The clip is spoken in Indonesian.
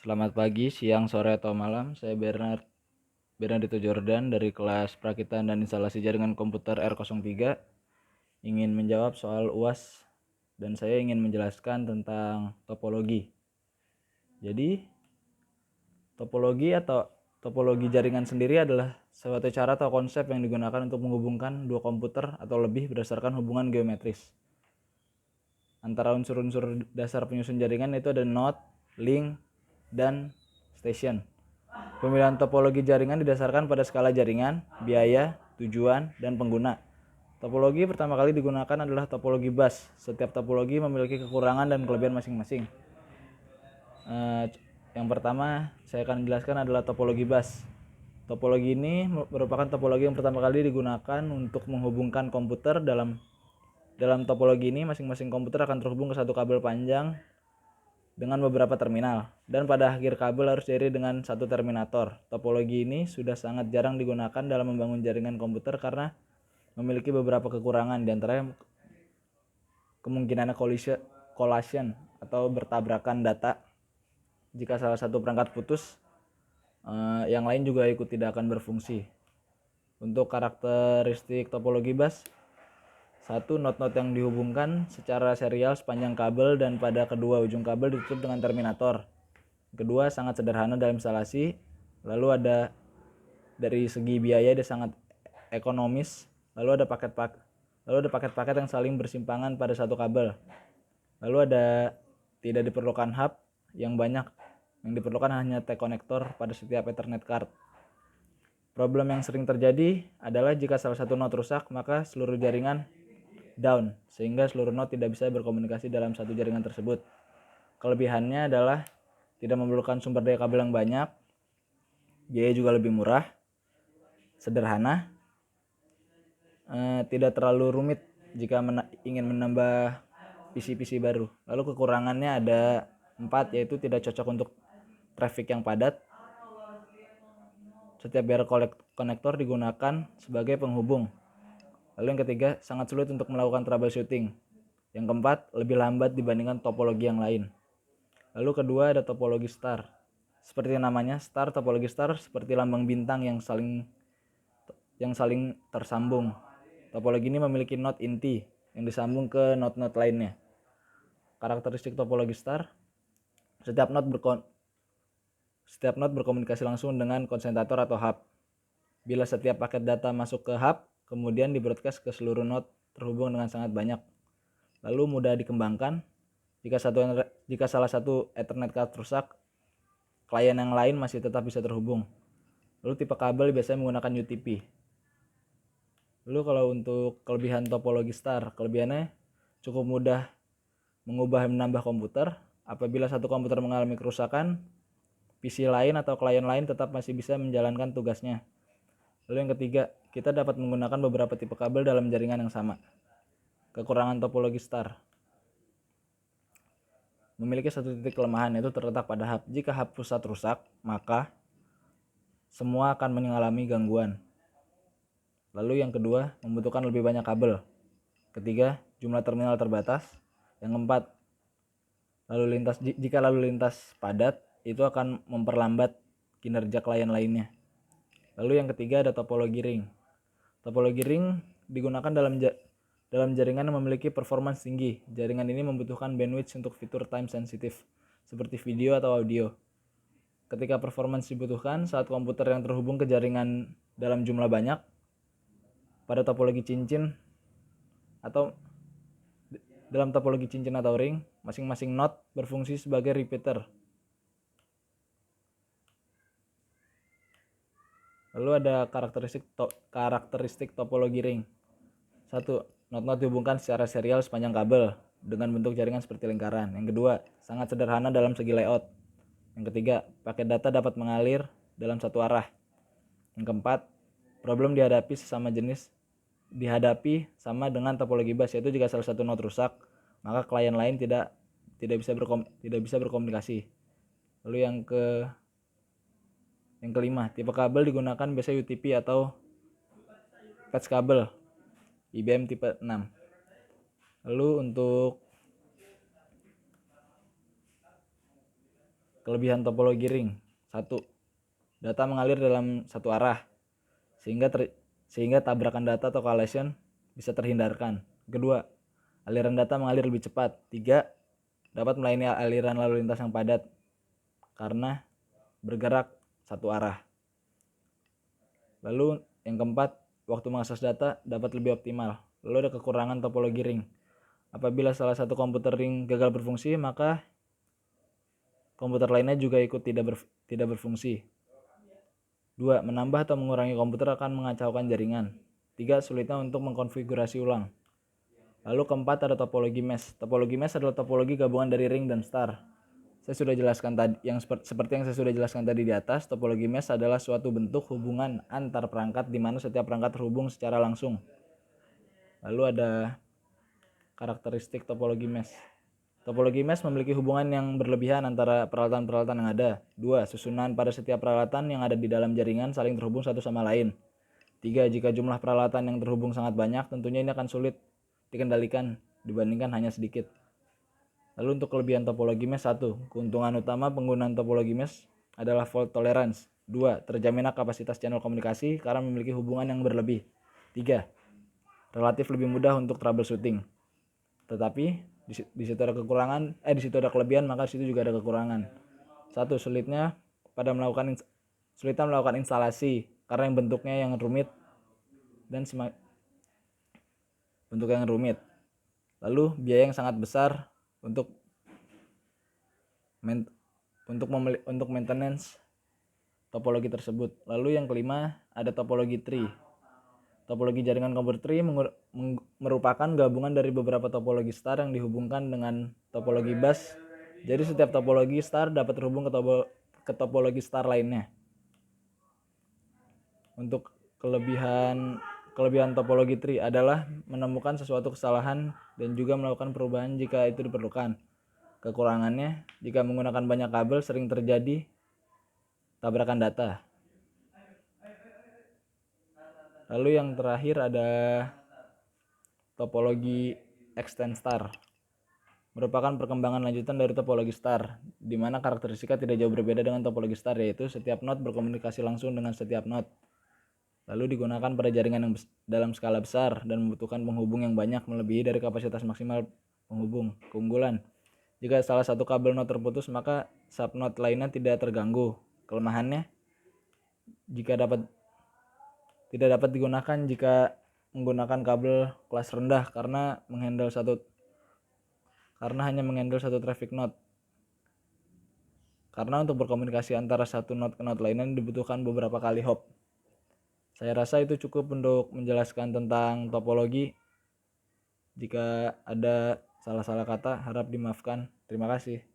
Selamat pagi, siang, sore, atau malam. Saya Bernardito Jordan dari kelas Perakitan dan Instalasi Jaringan Komputer R03 ingin menjawab soal UAS dan saya ingin menjelaskan tentang topologi. Jadi, topologi jaringan sendiri adalah suatu cara atau konsep yang digunakan untuk menghubungkan dua komputer atau lebih berdasarkan hubungan geometris. Antara unsur-unsur dasar penyusun jaringan itu ada node, link, dan station. Pemilihan topologi jaringan didasarkan pada skala jaringan, biaya, tujuan, dan pengguna. Topologi pertama kali digunakan adalah topologi bus. Setiap topologi memiliki kekurangan dan kelebihan masing-masing. Yang pertama saya akan jelaskan adalah topologi bus. Topologi ini merupakan topologi yang pertama kali digunakan untuk menghubungkan komputer. Dalam topologi ini, masing-masing komputer akan terhubung ke satu kabel panjang dengan beberapa terminal, dan pada akhir kabel harus diakhiri dengan satu terminator. Topologi ini sudah sangat jarang digunakan dalam membangun jaringan komputer karena memiliki beberapa kekurangan, diantaranya kemungkinan collision atau bertabrakan data. Jika salah satu perangkat putus, yang lain juga ikut tidak akan berfungsi. Untuk karakteristik topologi bus, satu, node-node yang dihubungkan secara serial sepanjang kabel dan pada kedua ujung kabel ditutup dengan terminator. Kedua, sangat sederhana dalam instalasi. Lalu ada dari segi biaya dia sangat ekonomis. Lalu ada paket-paket yang saling bersimpangan pada satu kabel. Lalu ada tidak diperlukan hub yang banyak. Yang diperlukan hanya T-konektor pada setiap Ethernet card. Problem yang sering terjadi adalah jika salah satu node rusak, maka seluruh jaringan down, sehingga seluruh node tidak bisa berkomunikasi dalam satu jaringan tersebut. Kelebihannya adalah tidak memerlukan sumber daya kabel yang banyak, biaya juga lebih murah, sederhana, tidak terlalu rumit jika ingin menambah PC-PC baru. Lalu kekurangannya ada 4, yaitu tidak cocok untuk traffic yang padat. Setiap biar konektor digunakan sebagai penghubung. Lalu yang ketiga, sangat sulit untuk melakukan troubleshooting. Yang keempat, lebih lambat dibandingkan topologi yang lain. Lalu kedua ada topologi star. Seperti namanya, topologi star seperti lambang bintang yang saling tersambung. Topologi ini memiliki node inti yang disambung ke node-node lainnya. Karakteristik topologi star, setiap node berkomunikasi langsung dengan konsentrator atau hub. Bila setiap paket data masuk ke hub, kemudian di-broadcast ke seluruh node terhubung dengan sangat banyak. Lalu mudah dikembangkan. Jika salah satu Ethernet card rusak, klien yang lain masih tetap bisa terhubung. Lalu tipe kabel biasanya menggunakan UTP. Lalu kalau untuk kelebihan topologi star, kelebihannya cukup mudah mengubah dan menambah komputer. Apabila satu komputer mengalami kerusakan, PC lain atau klien lain tetap masih bisa menjalankan tugasnya. Lalu yang ketiga, kita dapat menggunakan beberapa tipe kabel dalam jaringan yang sama. Kekurangan topologi star, memiliki satu titik kelemahan, yaitu terletak pada hub. Jika hub pusat rusak, maka semua akan mengalami gangguan. Lalu yang kedua, membutuhkan lebih banyak kabel. Ketiga, jumlah terminal terbatas. Yang keempat, jika lalu lintas padat, itu akan memperlambat kinerja klien lainnya. Lalu yang ketiga ada topologi ring. Topologi ring digunakan dalam jaringan yang memiliki performance tinggi. Jaringan ini membutuhkan bandwidth untuk fitur time sensitive seperti video atau audio. Ketika performance dibutuhkan saat komputer yang terhubung ke jaringan dalam jumlah banyak, pada topologi cincin atau dalam topologi cincin atau ring, masing-masing node berfungsi sebagai repeater. Lalu ada karakteristik topologi ring. 1. Node-node dihubungkan secara serial sepanjang kabel dengan bentuk jaringan seperti lingkaran. Yang kedua, sangat sederhana dalam segi layout. Yang ketiga, paket data dapat mengalir dalam satu arah. Yang keempat, problem dihadapi sama dengan topologi bus, yaitu jika salah satu node rusak, maka klien lain tidak bisa berkomunikasi. Lalu yang kelima, tipe kabel digunakan biasanya UTP atau patch kabel IBM tipe 6. Lalu untuk Kelebihan topologi ring. 1. Data mengalir dalam satu arah sehingga tabrakan data atau collision bisa terhindarkan. Kedua, aliran data mengalir lebih cepat. 3. Dapat melayani aliran lalu lintas yang padat karena bergerak satu arah. Lalu yang keempat, waktu mengakses data dapat lebih optimal. Lalu ada kekurangan topologi ring. Apabila salah satu komputer ring gagal berfungsi, maka komputer lainnya juga ikut tidak berfungsi. 2. Menambah atau mengurangi komputer akan mengacaukan jaringan. 3. Sulitnya untuk mengkonfigurasi ulang. Lalu keempat ada topologi mesh. Topologi mesh adalah topologi gabungan dari ring dan star. Saya sudah jelaskan tadi seperti yang saya sudah jelaskan tadi di atas. Topologi mesh adalah suatu bentuk hubungan antar perangkat di mana setiap perangkat terhubung secara langsung. Lalu ada karakteristik topologi mesh. Topologi mesh memiliki hubungan yang berlebihan antara peralatan-peralatan yang ada. 2. Susunan pada setiap peralatan yang ada di dalam jaringan saling terhubung satu sama lain. 3. Jika jumlah peralatan yang terhubung sangat banyak, tentunya ini akan sulit dikendalikan dibandingkan hanya sedikit. Lalu untuk kelebihan topologi mesh. 1. Keuntungan utama penggunaan topologi mesh adalah fault tolerance. 2. Terjaminnya kapasitas channel komunikasi karena memiliki hubungan yang berlebih. 3. Relatif lebih mudah untuk troubleshooting. Tetapi di situ ada kekurangan, di situ ada kelebihan, maka di situ juga ada kekurangan. 1. Sulitnya melakukan instalasi karena yang bentuknya yang rumit dan Lalu biaya yang sangat besar untuk maintenance topologi tersebut. Lalu yang kelima ada topologi tree. Topologi jaringan komputer tree merupakan gabungan dari beberapa topologi star yang dihubungkan dengan topologi bus. Jadi setiap topologi star dapat terhubung ke topologi star lainnya. Untuk kelebihan topologi tree adalah menemukan sesuatu kesalahan dan juga melakukan perubahan jika itu diperlukan. Kekurangannya, jika menggunakan banyak kabel sering terjadi tabrakan data. Lalu yang terakhir ada topologi extend star. Merupakan perkembangan lanjutan dari topologi star, di mana karakteristika tidak jauh berbeda dengan topologi star, yaitu setiap node berkomunikasi langsung dengan setiap node. Lalu digunakan pada jaringan yang dalam skala besar dan membutuhkan penghubung yang banyak melebihi dari kapasitas maksimal penghubung. Keunggulan, jika salah satu kabel node terputus, maka subnode lainnya tidak terganggu. Kelemahannya, tidak dapat digunakan jika menggunakan kabel kelas rendah karena hanya menghandle satu traffic node. Karena untuk berkomunikasi antara satu node ke node lainnya dibutuhkan beberapa kali hop. Saya rasa itu cukup untuk menjelaskan tentang topologi. Jika ada salah-salah kata, harap dimaafkan. Terima kasih.